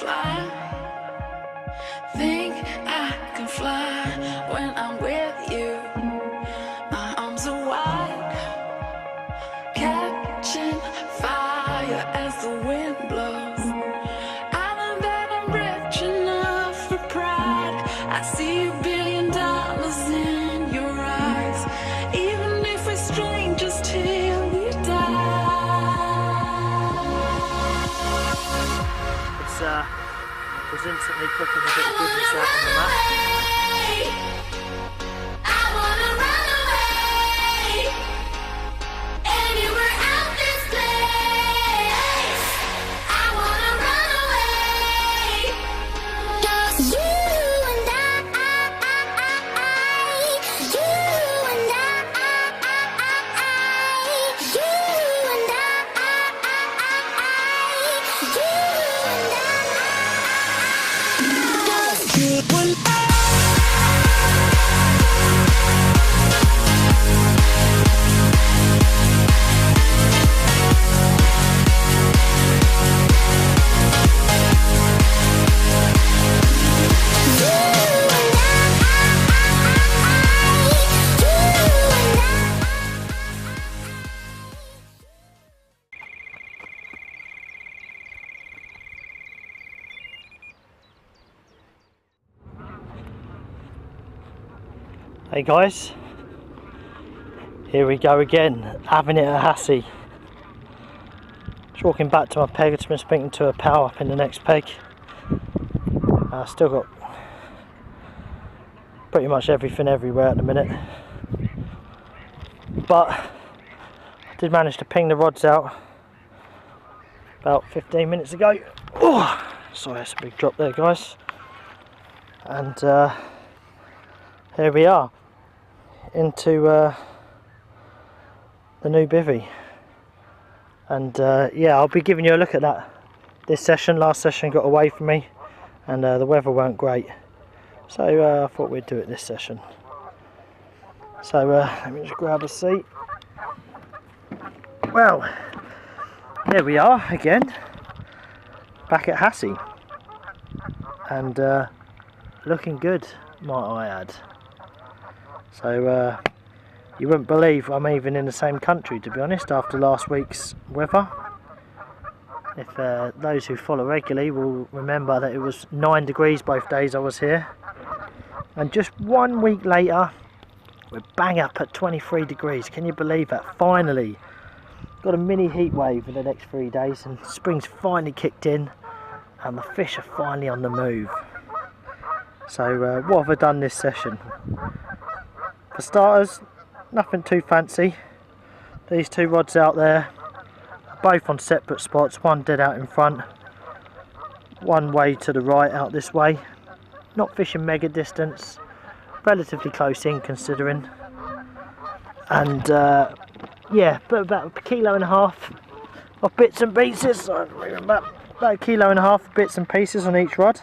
fly. Think I can fly when I'm with you. My arms are wide, catching fire as the wind blows. I know that I'm rich enough for pride. I see $1 billion in your eyes, even if we're strangers till we die. Was instantly cooking a bit of goodness out on the mat. Hey guys, here we go again, having it at Hasse. Just walking back to my peg. It's been speaking to a pal up in the next peg. Still got pretty much everything everywhere at the minute, but I did manage to ping the rods out about 15 minutes ago. Oh, sorry, that's a big drop there guys. And here we are into the new Bivvy, and yeah, I'll be giving you a look at that this session. Last session got away from me and the weather weren't great, so I thought we'd do it this session. So let me just grab a seat. Well, there we are again, back at Hasse, and looking good, might I add. So you wouldn't believe I'm even in the same country, to be honest, after last week's weather. If those who follow regularly will remember that it was 9 degrees both days I was here, and just 1 week later we're bang up at 23 degrees. Can you believe that? Finally got a mini heat wave in the next 3 days, and spring's finally kicked in and the fish are finally on the move. So what have I done this session? For starters, nothing too fancy. These two rods out there are both on separate spots, one dead out in front, one way to the right out this way. Not fishing mega distance, relatively close in considering. And yeah, but about 1.5 kilos of bits and pieces. About 1.5 kilos of bits and pieces on each rod.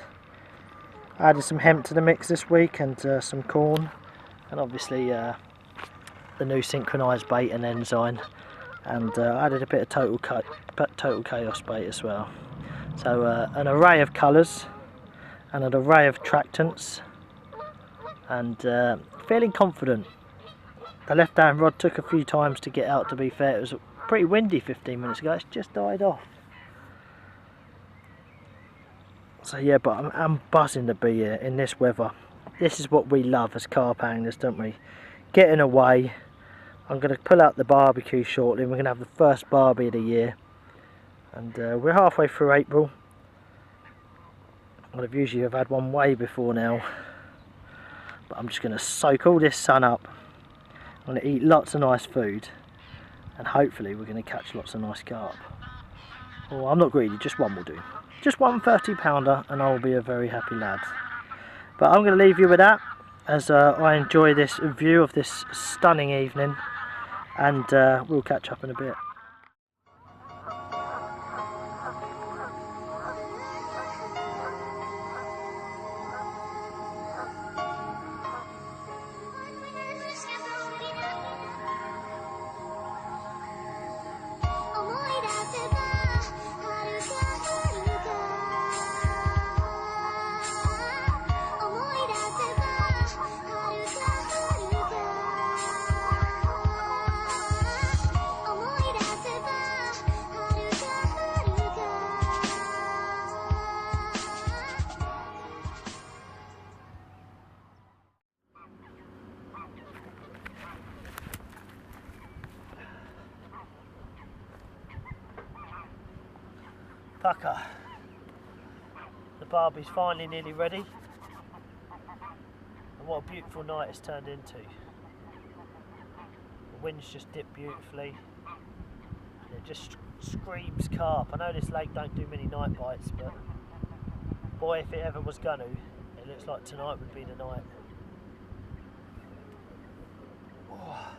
I added some hemp to the mix this week, and some corn, and obviously the new synchronised bait and enzyme, and I added a bit of total chaos bait as well. So an array of colours and an array of tractants, and feeling confident. The left hand rod took a few times to get out, to be fair. It was pretty windy 15 minutes ago, it's just died off. So yeah, but I'm buzzing to be here in this weather. This is what we love as carp anglers, don't we? Getting away. I'm going to pull out the barbecue shortly. We're going to have the first barbie of the year, and we're halfway through April. I'd have usually have had one way before now, but I'm just going to soak all this sun up. I'm going to eat lots of nice food, and hopefully we're going to catch lots of nice carp. Oh, I'm not greedy, just one will do. Just one 30-pounder and I'll be a very happy lad. But I'm going to leave you with that, as I enjoy this view of this stunning evening, and we'll catch up in a bit. Fucker. The barbie's finally nearly ready. And what a beautiful night it's turned into. The wind's just dipped beautifully. And it just screams carp. I know this lake don't do many night bites, but boy, if it ever was gonna, it looks like tonight would be the night. Oh,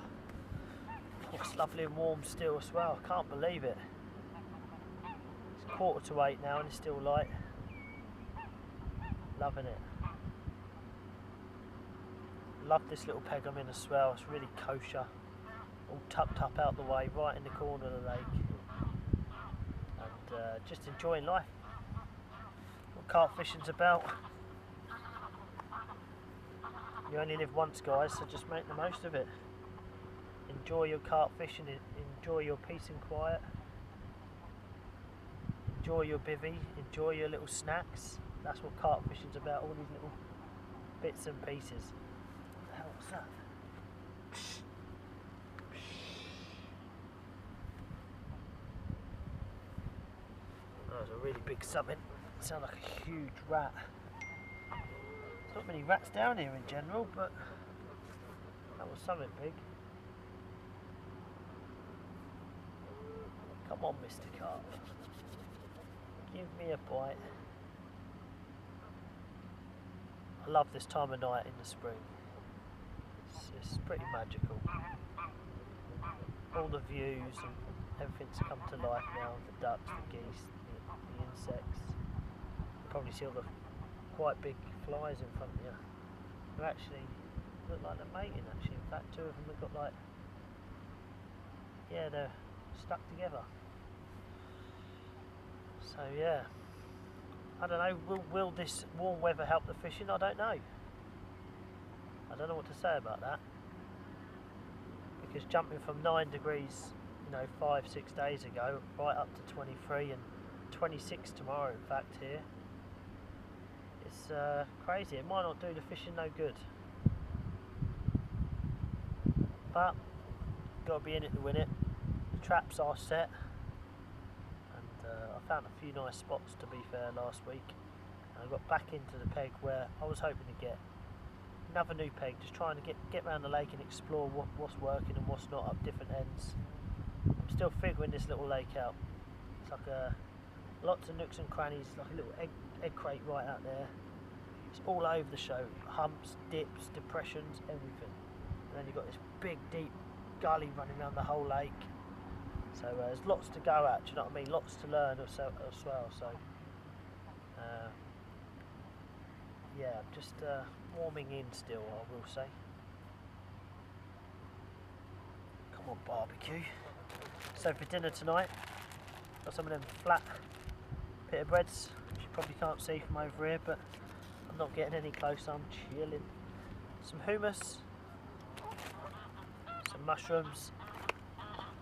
it's lovely and warm still as well. I can't believe it. It's 7:45 now and it's still light. Loving it. Love this little peg I'm in as well. It's really kosher. All tucked up out the way, right in the corner of the lake. And just enjoying life. What carp fishing's about. You only live once, guys, so just make the most of it. Enjoy your carp fishing, enjoy your peace and quiet. Enjoy your bivvy, enjoy your little snacks. That's what carp fishing's about, all these little bits and pieces. What the hell was that? That was a really big something. It sounded like a huge rat. There's not many rats down here in general, but that was something big. Come on, Mr. Carp. Give me a bite. I love this time of night in the spring. It's pretty magical. All the views and everything's come to life now. The ducks, the geese, the insects. You probably see all the quite big flies in front of you. They actually look like they're mating actually. In fact, two of them have got like, yeah, they're stuck together. So yeah, I don't know, will this warm weather help the fishing? I don't know. I don't know what to say about that. Because jumping from 9 degrees, 5-6 days ago, right up to 23 and 26 tomorrow in fact here, it's crazy. It might not do the fishing no good. But, got to be in it to win it. The traps are set. I found a few nice spots to be fair last week, and I got back into the peg where I was hoping to get another new peg, just trying to get around the lake and explore what's working and what's not up different ends. I'm still figuring this little lake out. It's like lots of nooks and crannies, like a little egg crate right out there. It's all over the show, humps, dips, depressions, everything. And then you've got this big deep gully running around the whole lake. So there's lots to go at, do you know what I mean? Lots to learn as well. So yeah, I'm just warming in still, I will say. Come on, barbecue. So for dinner tonight, got some of them flat pita breads, which you probably can't see from over here, but I'm not getting any closer, I'm chilling. Some hummus, some mushrooms,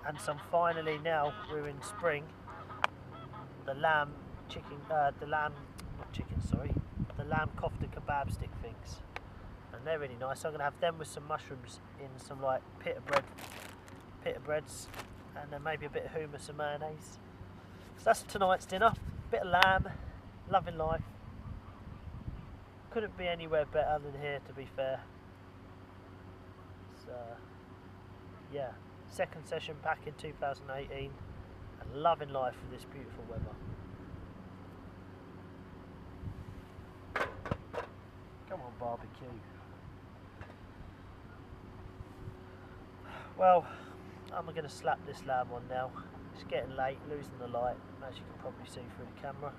and some, finally, now we're in spring, the lamb kofta kebab stick things, and they're really nice. So I'm going to have them with some mushrooms in some like pita breads, and then maybe a bit of hummus and mayonnaise. So that's tonight's dinner. Bit of lamb, loving life. Couldn't be anywhere better than here, to be fair. So yeah, second session back in 2018, and loving life with this beautiful weather. Come on, barbecue. Well, I'm going to slap this lamb on now. It's getting late, losing the light, as you can probably see through the camera.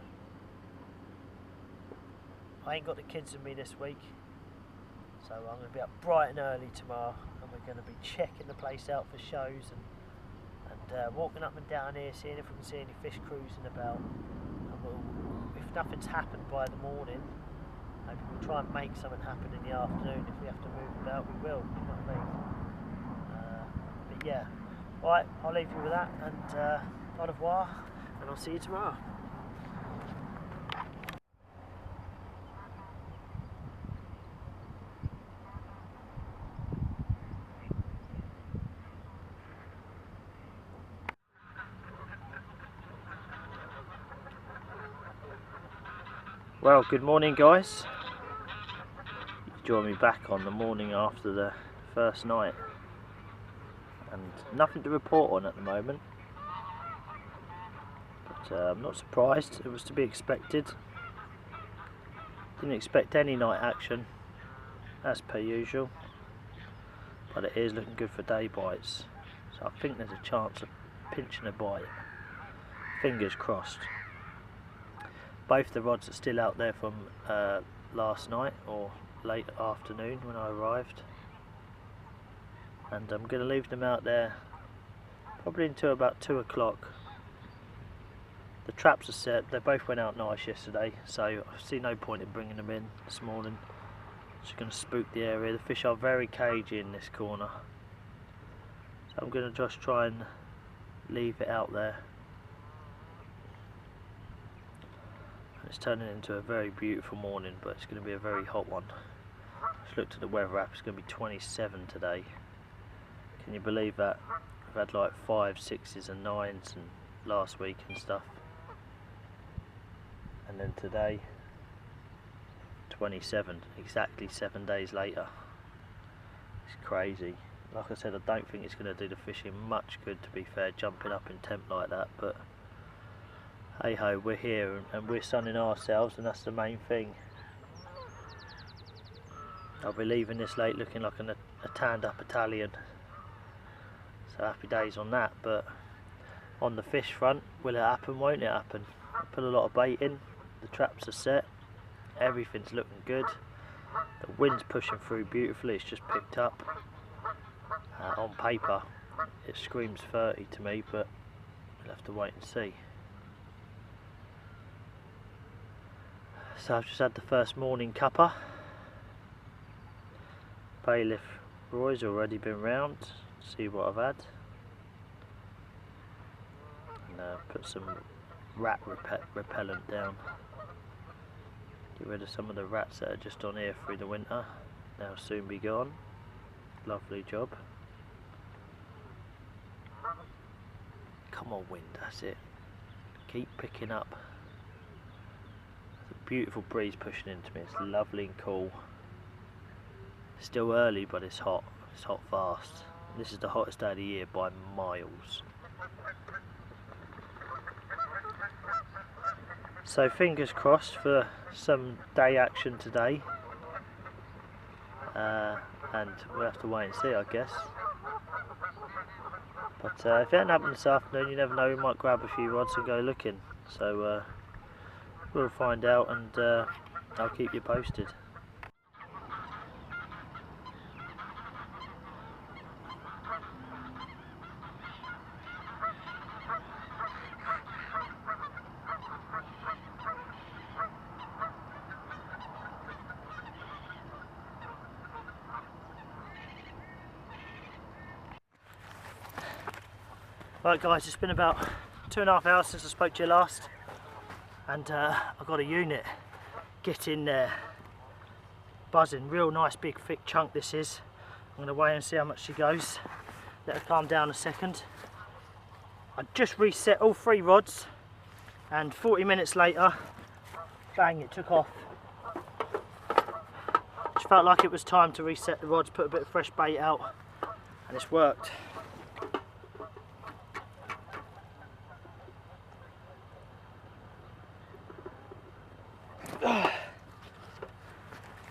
I ain't got the kids with me this week, so I'm going to be up bright and early tomorrow, and we're going to be checking the place out for shows and walking up and down here, seeing if we can see any fish cruising about. And if nothing's happened by the morning, maybe we'll try and make something happen in the afternoon. If we have to move about, we will, you know what I mean? But yeah, right, I'll leave you with that, and au revoir, and I'll see you tomorrow. Well, good morning guys. You join me back on the morning after the first night, and nothing to report on at the moment, but I'm not surprised. It was to be expected. Didn't expect any night action as per usual, but it is looking good for day bites, so I think there's a chance of pinching a bite. Fingers crossed. Both the rods are still out there from last night or late afternoon when I arrived, and I'm going to leave them out there probably until about 2 o'clock. The traps are set. They both went out nice yesterday, so I see no point in bringing them in this morning. Just going to spook the area. The fish are very cagey in this corner, so I'm going to just try and leave it out there. It's turning into a very beautiful morning, but it's going to be a very hot one. Just looked at the weather app, it's going to be 27 today. Can you believe that? We've had like 5s, 6s and 9s and last week and stuff. And then today, 27, exactly 7 days later. It's crazy. Like I said, I don't think it's going to do the fishing much good, to be fair, jumping up in temp like that, but hey ho, we're here and we're sunning ourselves, and that's the main thing. I'll be leaving this lake looking like a tanned up Italian, so happy days on that. But on the fish front, will it happen, won't it happen? I put a lot of bait in, the traps are set, everything's looking good, the wind's pushing through beautifully, it's just picked up. On paper it screams 30 to me, but we'll have to wait and see. So I've just had the first morning cuppa. Bailiff Roy's already been round, see what I've had. And put some rat repellent down. Get rid of some of the rats that are just on here through the winter. They'll soon be gone. Lovely job. Come on wind, that's it. Keep picking up. Beautiful breeze pushing into me, it's lovely and cool. Still early, but it's hot fast. This is the hottest day of the year by miles. So fingers crossed for some day action today, and we'll have to wait and see, I guess. But if it hadn't happened this afternoon, you never know, we might grab a few rods and go looking. So we'll find out, and I'll keep you posted. Right guys, it's been about 2.5 hours since I spoke to you last, and I've got a unit getting there, buzzing. Real nice big thick chunk this is. I'm going to weigh and see how much she goes. Let her calm down a second. I just reset all 3 rods, and 40 minutes later, bang, it took off. Just felt like it was time to reset the rods, put a bit of fresh bait out, and it's worked.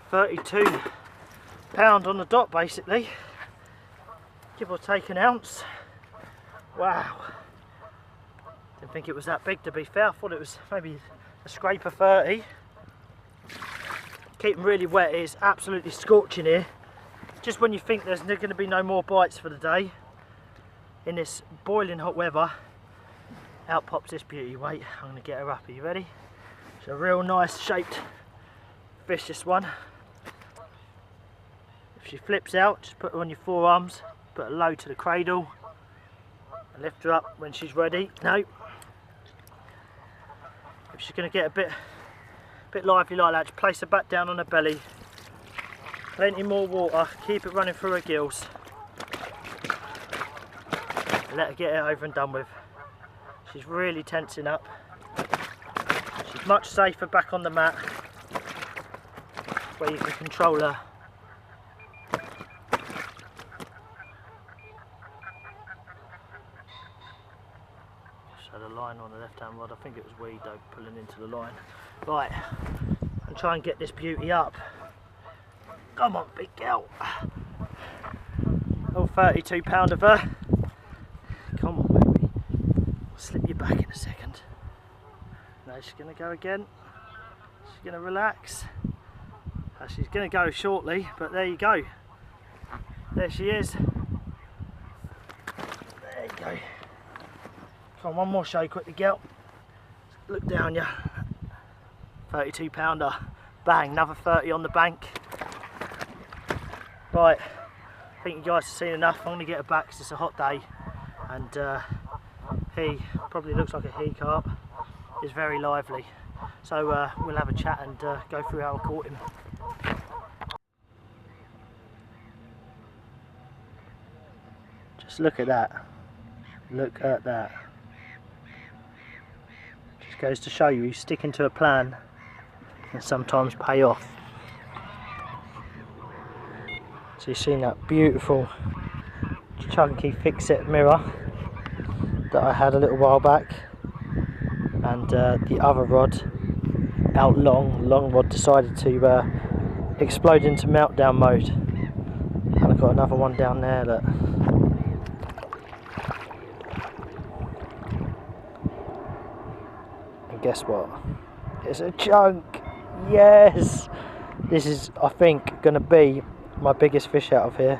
£32 on the dot basically, give or take an ounce. Wow, didn't think it was that big, to be fair. I thought it was maybe a scrape of 30. Keeping really wet, it is absolutely scorching here. Just when you think there's going to be no more bites for the day, in this boiling hot weather, out pops this beauty. Wait, I'm going to get her up. Are you ready? It's a real nice shaped fish, this one. If she flips out, just put her on your forearms, put her low to the cradle, and lift her up when she's ready. No. If she's going to get a bit lively like that, just place her back down on her belly. Plenty more water, keep it running through her gills. And let her get it over and done with. She's really tensing up. She's much safer back on the mat. where you can control her. So the line on the left hand rod, I think it was weed though, pulling into the line. Right, and try and get this beauty up. Come on, big girl. Oh, 32 pound of her. Come on, baby. I'll slip you back in a second. Now she's going to go again. She's going to relax. She's going to go shortly, but there you go. There she is. There you go. Come on, one more show quickly, girl. Look down ya. 32 pounder. Bang, another 30 on the bank. Right, I think you guys have seen enough. I'm going to get her back because it's a hot day. And he probably looks like a he carp. He's very lively. So we'll have a chat and go through how I caught him. Just look at that. Look at that. Just goes to show you, sticking to a plan can sometimes pay off. So you've seen that beautiful chunky fix-it mirror that I had a little while back, and the other rod out long rod decided to explode into meltdown mode, and I've got another one down there that and guess what, it's a chunk. Yes, this is, I think, going to be my biggest fish out of here.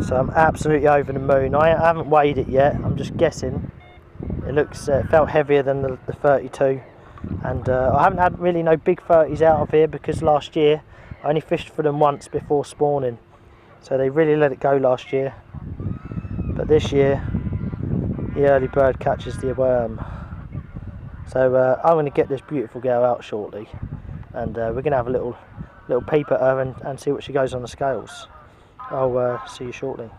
So I'm absolutely over the moon. I haven't weighed it yet, I'm just guessing. It looks, felt heavier than the 32, and I haven't had really no big 30s out of here because last year I only fished for them once before spawning, so they really let it go last year. But this year the early bird catches the worm. So I'm going to get this beautiful girl out shortly, and we're going to have a little peep at her and see what she goes on the scales. I'll see you shortly.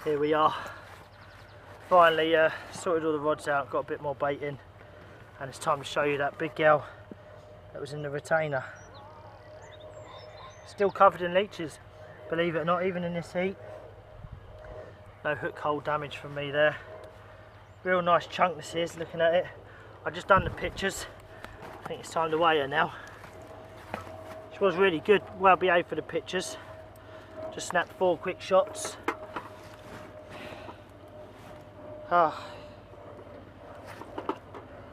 Here we are. Finally sorted all the rods out, got a bit more bait in, and it's time to show you that big gal that was in the retainer. Still covered in leeches, believe it or not, even in this heat. No hook hole damage from me there. Real nice chunk this is, looking at it. I've just done the pictures. I think it's time to weigh her now. She was really good, well behaved for the pictures. Just snapped 4 quick shots. Ah.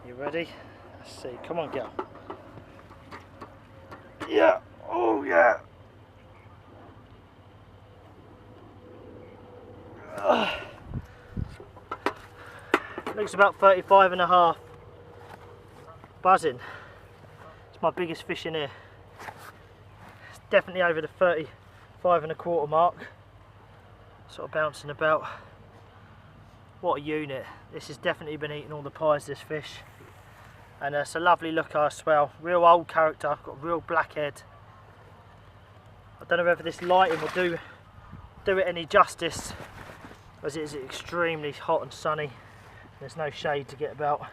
You ready? Let's see, come on girl. Yeah, oh yeah. Looks about 35 and a half. Buzzing. It's my biggest fish in here. It's definitely over the 35 and a quarter mark. Sort of bouncing about. What a unit. This has definitely been eating all the pies, this fish. And it's a lovely looker as well. Real old character, got a real black head. I don't know whether this lighting will do it any justice, as it is extremely hot and sunny. There's no shade to get about.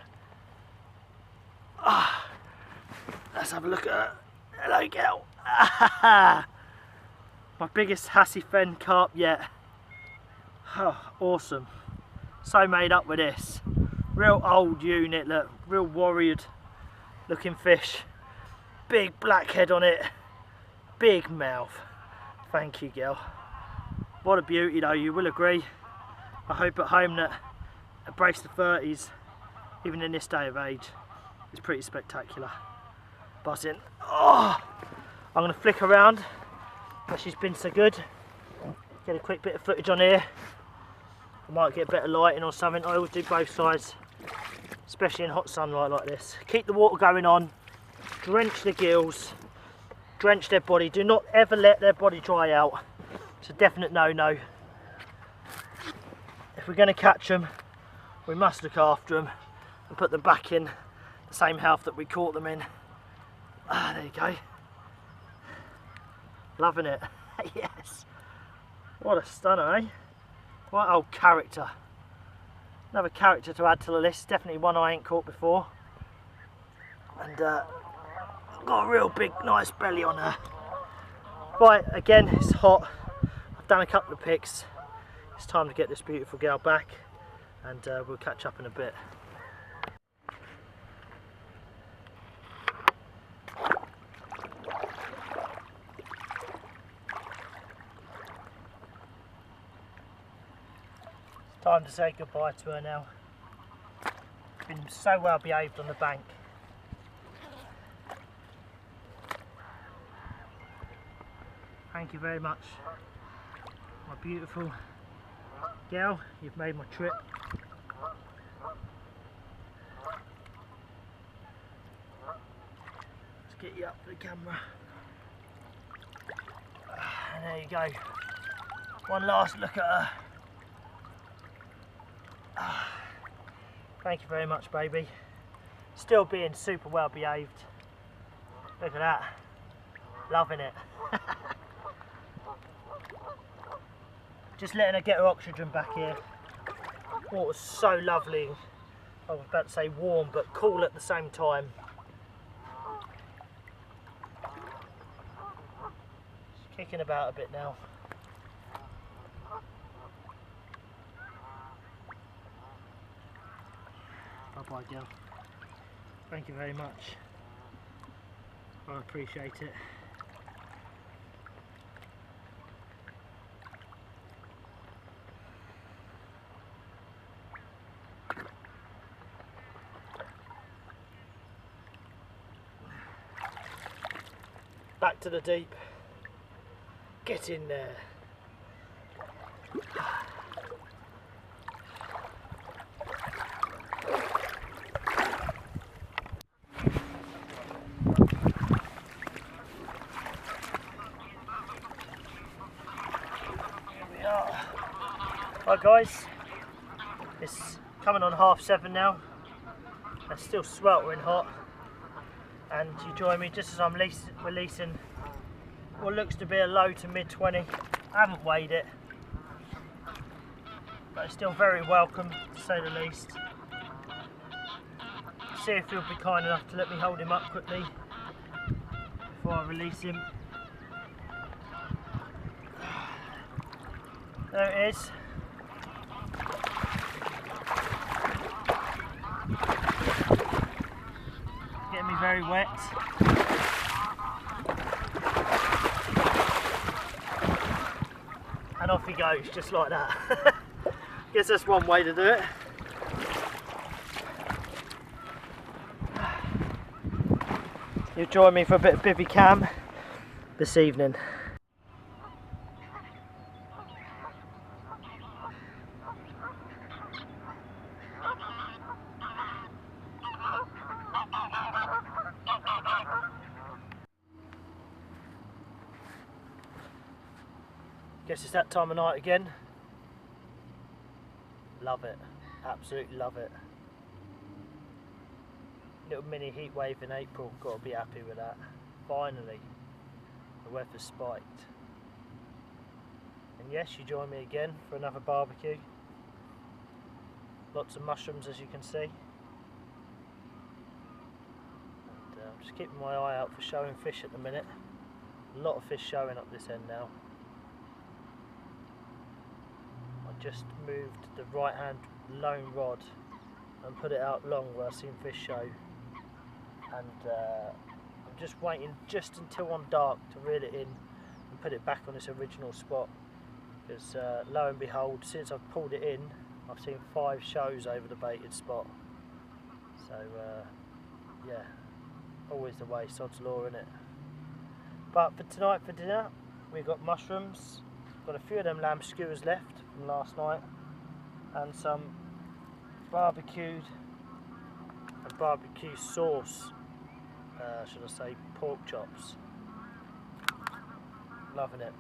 Ah, let's have a look at her. Hello, girl. My biggest Hasse fen carp yet. Oh, awesome. So made up with this. Real old unit, look. Real warrior looking fish. Big black head on it. Big mouth. Thank you, girl. What a beauty though, you will agree. I hope at home that a brace of 30s, even in this day of age, is pretty spectacular. Buzzing. Oh, I'm going to flick around, but she's been so good. Get a quick bit of footage on here. I might get a bit of lighting or something. I always do both sides, especially in hot sunlight like this. Keep the water going on, drench the gills, drench their body. Do not ever let their body dry out. It's a definite no-no. If we're going to catch them, we must look after them and put them back in the same health that we caught them in. Ah, there you go. Loving it. Yes. What a stunner, eh? What old character. Another character to add to the list. Definitely one I ain't caught before. and got a real big nice belly on her. Right, again it's hot, I've done a couple of picks, it's time to get this beautiful girl back, and we'll catch up in a bit. It's time to say goodbye to her now. Been so well behaved on the bank. Thank you very much, my beautiful girl, you've made my trip. Let's get you up for the camera. And there you go. One last look at her. Thank you very much, baby. Still being super well behaved. Look at that. Loving it. Just letting her get her oxygen back here. Water's so lovely. I was about to say warm, but cool at the same time. She's kicking about a bit now. Bye bye, girl. Thank you very much. I appreciate it. Back to the deep. Get in there. Right guys, it's coming on 7:30 now. It's still sweltering hot, and you join me just as I'm releasing what looks to be a low to mid 20. I haven't weighed it, but it's still very welcome to say the least. See if he'll be kind enough to let me hold him up quickly before I release him. There it is. Getting me very wet. And off he goes, just like that. Guess that's one way to do it. You'll join me for a bit of Bivvy cam this evening. Guess it's that time of night again. Love it, absolutely love it. Little mini heat wave in April, got to be happy with that. Finally, the weather's spiked. And yes, you join me again for another barbecue. Lots of mushrooms, as you can see. And I'm just keeping my eye out for showing fish at the minute. A lot of fish showing up this end now. I just moved the right hand lone rod and put it out long where I've seen fish show. And I'm just waiting just until I'm dark to reel it in and put it back on its original spot, because lo and behold, since I've pulled it in, I've seen 5 shows over the baited spot. So yeah, always the way, sod's law, innit? But for tonight, for dinner, we've got mushrooms, got a few of them lamb skewers left from last night, and some barbecued and barbecue sauce, should I say pork chops. Loving it.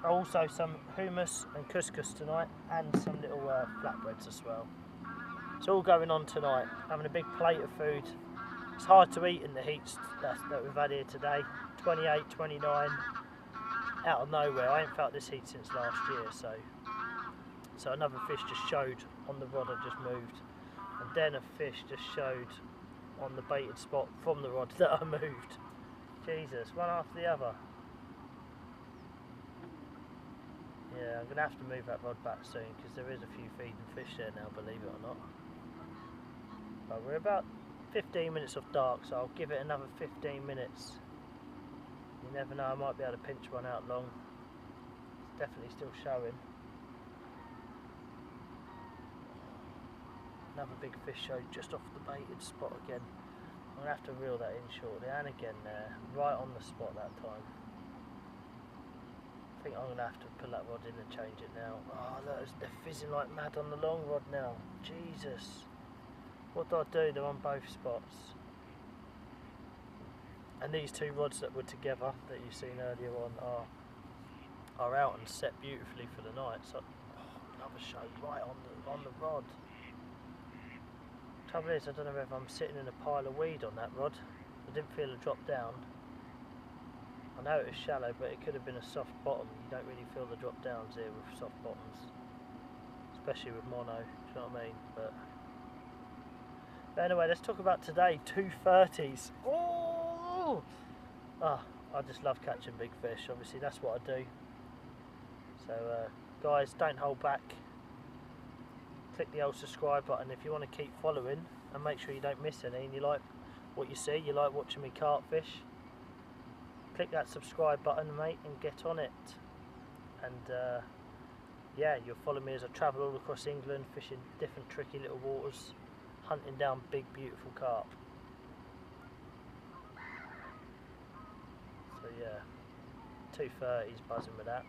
Also some hummus and couscous tonight, and some little flatbreads as well. It's all going on tonight, having a big plate of food. It's hard to eat in the heats that we've had here today. 28, 29, out of nowhere. I ain't felt this heat since last year, so another fish just showed on the rod I just moved, and then a fish just showed on the baited spot from the rod that I moved. Jesus, one after the other. Yeah, I'm going to have to move that rod back soon because there is a few feeding fish there now, believe it or not. But we're about 15 minutes off dark, so I'll give it another 15 minutes. You never know, I might be able to pinch one out long. It's definitely still showing. Another big fish show just off the baited spot again. I'm going to have to reel that in shortly, and again there, right on the spot that time. I think I'm going to have to pull that rod in and change it now. Oh look, they're fizzing like mad on the long rod now. Jesus. What do I do? They're on both spots. And these two rods that were together, that you've seen earlier on, are out and set beautifully for the night. So, another show right on the rod. Trouble is, I don't know if I'm sitting in a pile of weed on that rod. I didn't feel a drop down. I know it was shallow, but it could have been a soft bottom. You don't really feel the drop downs here with soft bottoms, especially with mono. Do you know what I mean? But anyway, let's talk about today. 230s. Oh! I just love catching big fish. Obviously, that's what I do. So, guys, don't hold back. Click the old subscribe button if you want to keep following, and make sure you don't miss any. And you like what you see, you like watching me carp fish. Click that subscribe button, mate, and get on it. And yeah, you'll follow me as I travel all across England, fishing different tricky little waters, hunting down big beautiful carp. So yeah, 230's buzzing with that.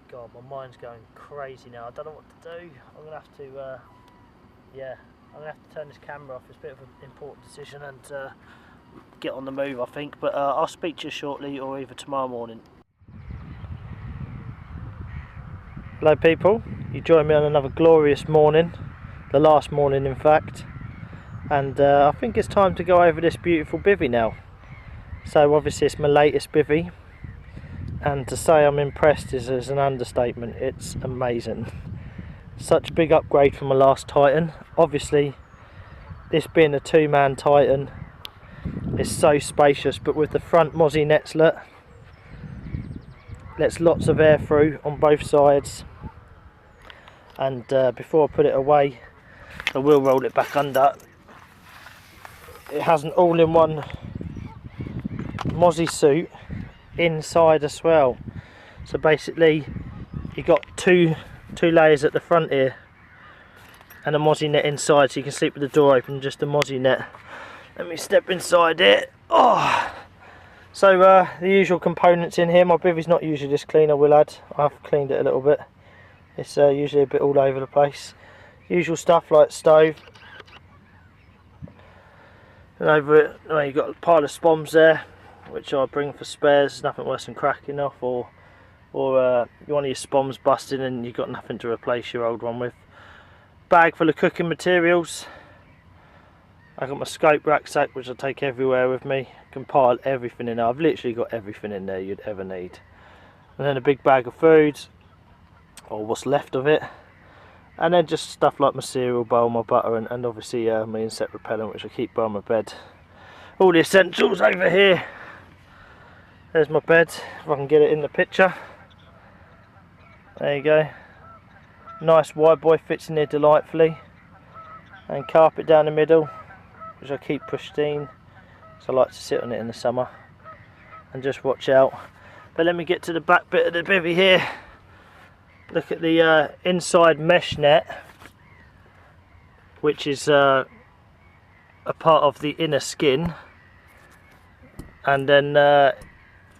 God, my mind's going crazy now. I don't know what to do. I'm gonna have to yeah, I'm gonna have to turn this camera off. It's a bit of an important decision and get on the move, I think. But I'll speak to you shortly, or either tomorrow morning. Hello people, you join me on another glorious morning, the last morning in fact, and I think it's time to go over this beautiful bivvy now. So obviously it's my latest bivvy, and to say I'm impressed is an understatement. It's amazing. Such a big upgrade from my last Titan. Obviously this being a two-man Titan, it's so spacious, but with the front mozzie nets, look, lets lots of air through on both sides. And before I put it away, I will roll it back under. It has an all-in-one mozzie suit inside as well. So basically you got two layers at the front here and a mozzie net inside, so you can sleep with the door open, just a mozzie net. Let me step inside it. Oh, so the usual components in here. My bivvy's not usually this clean, I will add. I've cleaned it a little bit. It's usually a bit all over the place. Usual stuff like stove. And over it, well, you've got a pile of spoms there, which I bring for spares. Nothing worse than cracking off, or one of your spoms busting and you've got nothing to replace your old one with. Bag full of cooking materials. I got my scope rucksack, which I take everywhere with me. Can pile everything in there. I've literally got everything in there you'd ever need. And then a big bag of food, or what's left of it. And then just stuff like my cereal bowl, my butter, and obviously my insect repellent, which I keep by my bed. All the essentials over here. There's my bed, if I can get it in the picture. There you go. Nice wide boy, fits in there delightfully. And carpet down the middle, which I keep pristine, so I like to sit on it in the summer and just watch out. But let me get to the back bit of the bivvy here. Look at the inside mesh net, which is a part of the inner skin, and then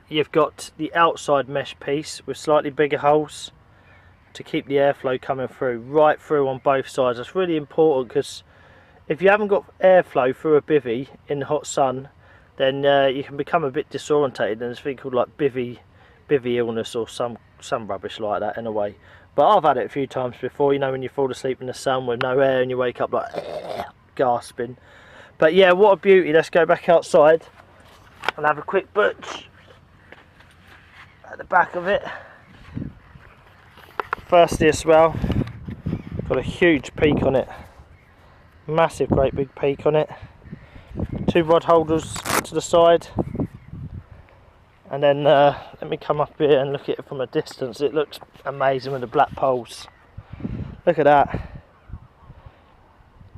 you've got the outside mesh piece with slightly bigger holes to keep the airflow coming through, right through on both sides. That's really important, because if you haven't got airflow through a bivvy in the hot sun, then you can become a bit disorientated, and there's a thing called like bivvy illness or some rubbish like that in a way. But I've had it a few times before, you know, when you fall asleep in the sun with no air and you wake up like gasping. But yeah, what a beauty. Let's go back outside and have a quick butch at the back of it. Firstly as well, got a huge peak on it. massive great big peak on it, 2 rod holders to the side, and then let me come up here and look at it from a distance. It looks amazing with the black poles. Look at that.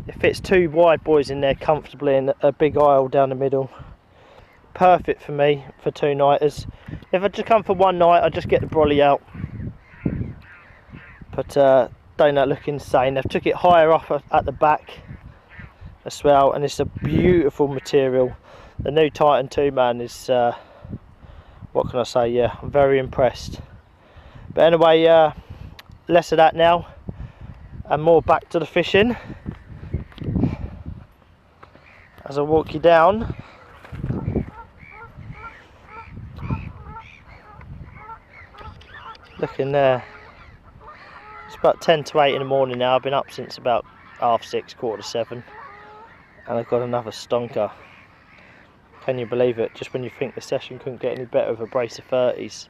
It fits 2 wide buoys in there comfortably and a big aisle down the middle. Perfect for me for 2 nighters. If I just come for 1 night, I just get the brolly out. But don't that look insane? They've took it higher up at the back as well, and it's a beautiful material. The new Titan 2, man, is what can I say? Yeah, I'm very impressed. But anyway, less of that now and more back to the fishing. As I walk you down, look in there. It's about 10 to 8 in the morning now. I've been up since about 6:30, 7:15, and I've got another stonker. Can you believe it? Just when you think the session couldn't get any better with a brace of 30s,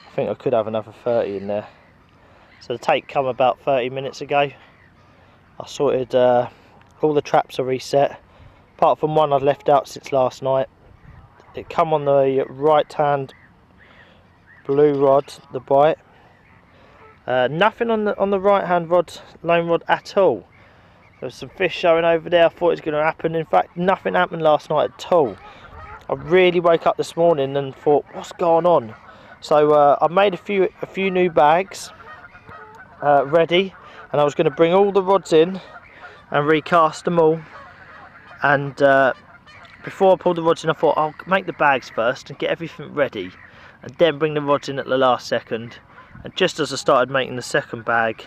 I think I could have another 30 in there. So the take come about 30 minutes ago. I sorted all the traps are reset, apart from one I'd left out since last night. It come on the right hand blue rod, the bite. Nothing on the right hand rod, lone rod at all. There was some fish showing over there. I thought it was going to happen. In fact, nothing happened last night at all. I really woke up this morning and thought, what's going on? So I made a few new bags ready, and I was going to bring all the rods in and recast them all. And before I pulled the rods in, I thought I'll make the bags first and get everything ready, and then bring the rods in at the last second. And just as I started making the second bag,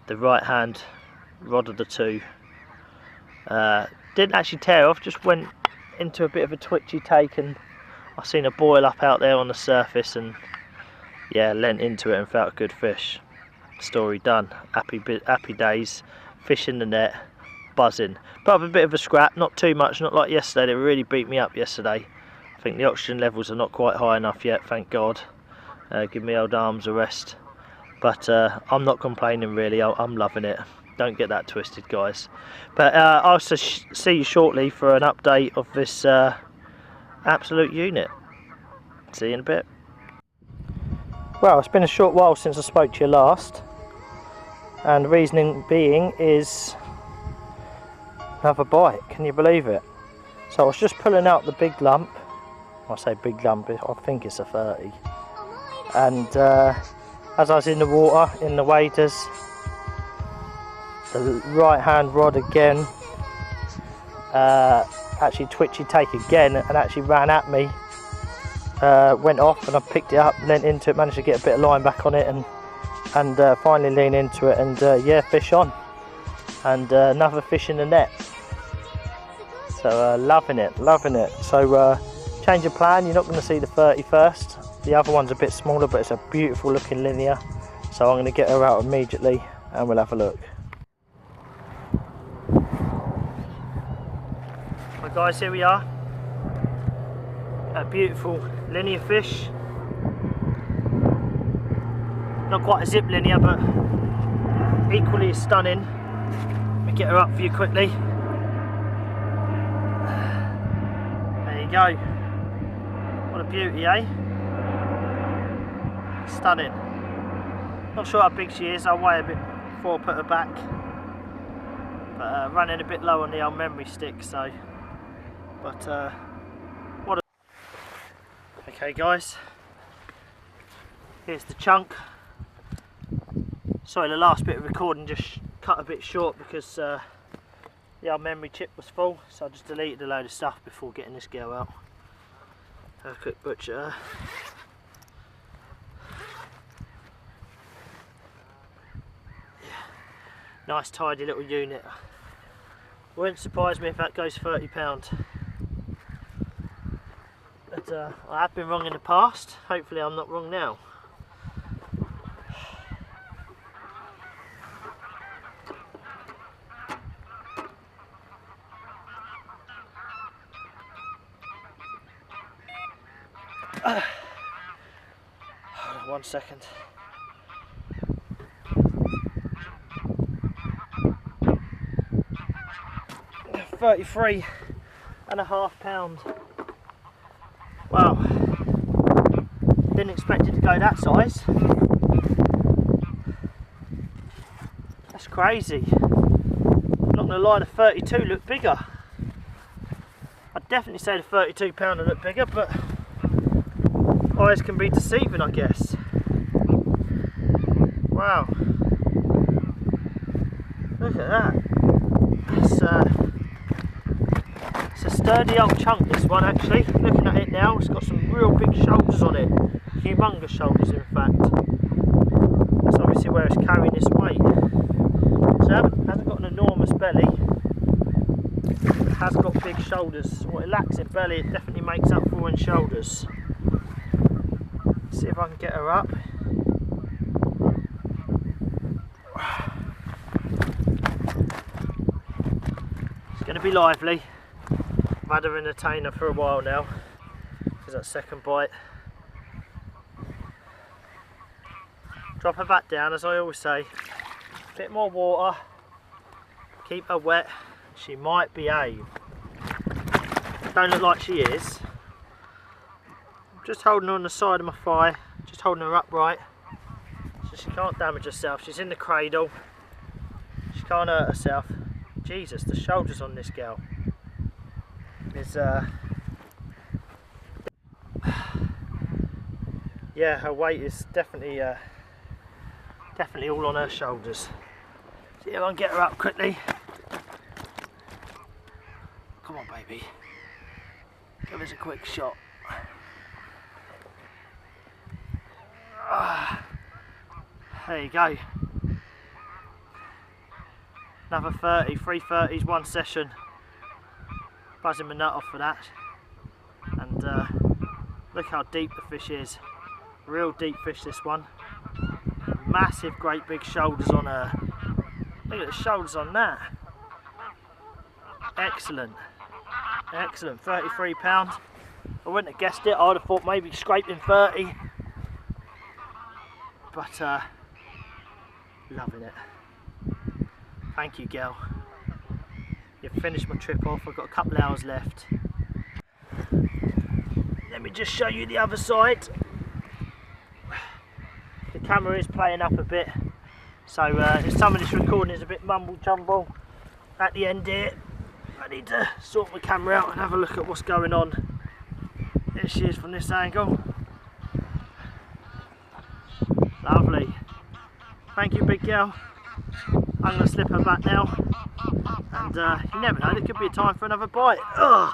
the right hand rod of the 2 didn't actually tear off, just went into a bit of a twitchy take, and I seen a boil up out there on the surface, and yeah, leant into it and felt a good fish. Story done. Happy days, fish in the net, buzzing. Put up a bit of a scrap, not too much, not like yesterday. They really beat me up yesterday. I think the oxygen levels are not quite high enough yet, thank God. Give me old arms a rest. But I'm not complaining really, I'm loving it. Don't get that twisted, guys. But I'll see you shortly for an update of this absolute unit. See you in a bit. Well, it's been a short while since I spoke to you last, and the reasoning being is another bite. Can you believe it? So I was just pulling out the big lump. I say big lump, I think it's a 30. And as I was in the water, in the waders, the right hand rod again actually twitchy take again, and actually ran at me, went off, and I picked it up, leant into it, managed to get a bit of line back on it, and finally lean into it, and yeah, fish on, and another fish in the net. So loving it. So change of plan, you're not going to see the 30 first. The other one's a bit smaller, but it's a beautiful looking linear, so I'm going to get her out immediately and we'll have a look. Right guys, here we are, a beautiful linear fish, not quite a zip linear but equally as stunning. Let me get her up for you quickly. There you go, what a beauty, eh? Stunning. Not sure how big she is, I'll weigh a bit before I put her back, but running a bit low on the old memory stick, so, but what a... Okay guys, here's the chunk. Sorry, the last bit of recording just cut a bit short because the old memory chip was full, so I just deleted a load of stuff before getting this girl out. Have a quick butcher her. Nice tidy little unit. Wouldn't surprise me if that goes £30. But I have been wrong in the past, hopefully I'm not wrong now. Hold on 1 second. 33.5 pounds. Wow, didn't expect it to go that size. That's crazy. I'm not gonna lie, the 32 looked bigger. I'd definitely say the 32 pounder looked bigger, but eyes can be deceiving, I guess. Wow, look at that. It's a sturdy old chunk, this one, actually. Looking at it now, it's got some real big shoulders on it. Humongous shoulders, in fact. That's obviously where it's carrying this weight. So it hasn't got an enormous belly. It has got big shoulders. What it lacks in belly, it definitely makes up for in shoulders. Let's see if I can get her up. It's going to be lively. I've had her in a tainer for a while now, because that second bite. Drop her back down, as I always say. A bit more water, keep her wet. She might behave. Don't look like she is. I'm just holding her on the side of my thigh, just holding her upright, so she can't damage herself. She's in the cradle, she can't hurt herself. Jesus, the shoulders on this girl is yeah, her weight is definitely all on her shoulders. See if I can get her up quickly. Come on, baby, give us a quick shot. There you go. Another 30, 3 30s, one session. Buzzing my nut off for that. And look how deep the fish is. Real deep fish, this one. Massive, great big shoulders on her. Look at the shoulders on that. Excellent. Excellent. 33 pounds. I wouldn't have guessed it. I would have thought maybe scraping 30. But loving it. Thank you, girl. You've finished my trip off. I've got a couple of hours left. Let me just show you the other side. The camera is playing up a bit, so if some of this recording is a bit mumble jumble at the end here, I need to sort my camera out and have a look at what's going on. There she is from this angle. Lovely. Thank you, big girl. I'm going to slip her back now, and you never know, there could be a time for another bite. Ugh.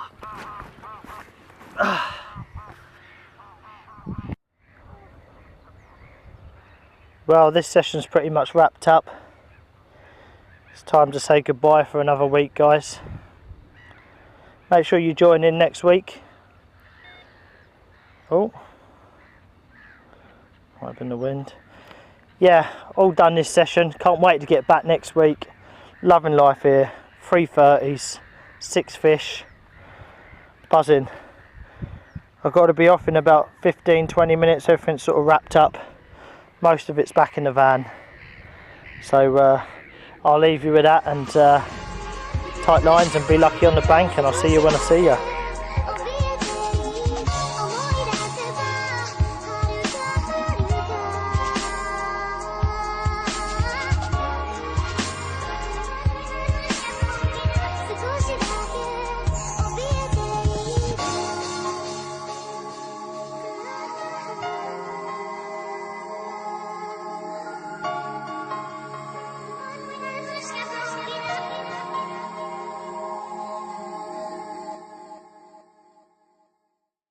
Ugh. Well, this session's pretty much wrapped up. It's time to say goodbye for another week, guys. Make sure you join in next week. Oh, might have been the wind. Yeah, all done this session. Can't wait to get back next week. Loving life here. 3 30s, 6 fish. Buzzing. I've got to be off in about 15-20 minutes. Everything's sort of wrapped up. Most of it's back in the van. So I'll leave you with that, and tight lines and be lucky on the bank, and I'll see you when I see you.